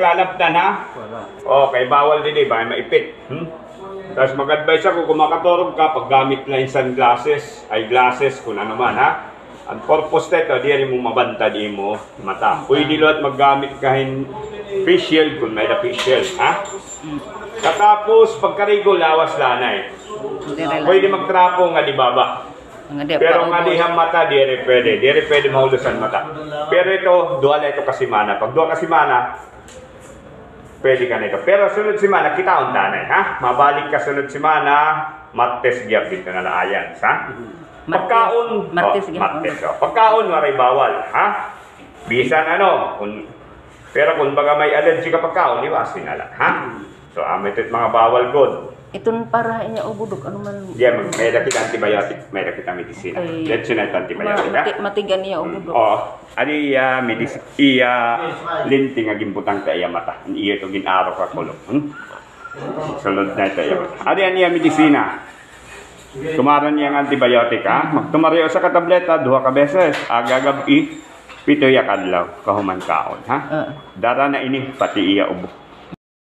naglalabdan ha? Okay, bawal din ba? Maipit. Tapos mag-advise ako kung makaturog ka, paggamit lang yung sunglasses, eyeglasses, kung ano man ha? Ang purpose nito, di rin mo mabanta di mo mata. Pwede lot maggamit kahin face shield kung may na face shield ha? Katapos, pagkarigo, lawas lanay. Pwede magtrapo nga di baba. Pero nga dihang mata, di rin pwede. Di rin pwede mahulusan mata. Pero ito, dual ito kasimana. Pag dual kasimana, pwede ka na ito. Pero sunod simana, kita ang tanay, ha? Mabalik ka sunod simana, Martes gyap dito na laayan, ha? Pagkaon, Martes. Pagkaon, maray bawal, ha? Bisan ano, pero kung baga may allergy ka pagkaon, iwasin na lang, ha? So, ito mga bawal good. Itong para niya ubudok, ano man? Yeah, may rakit antibiotic, may rakit medisina. Let's na ito antibiotic, ha? Matigan niya ubudok. Oo. Adi linting nga gimbutang ta iya mata. Iya to ginaro ka kulong. Sulod na ito iya mata. Adi niya medisina. Tumaran niya ang antibiotic, ha? Magtumario sa katableta, 2 ka beses. Agagabi, 7 ya kadlaw, kahuman kaon, ha? Dara na ini, pati iya ubo.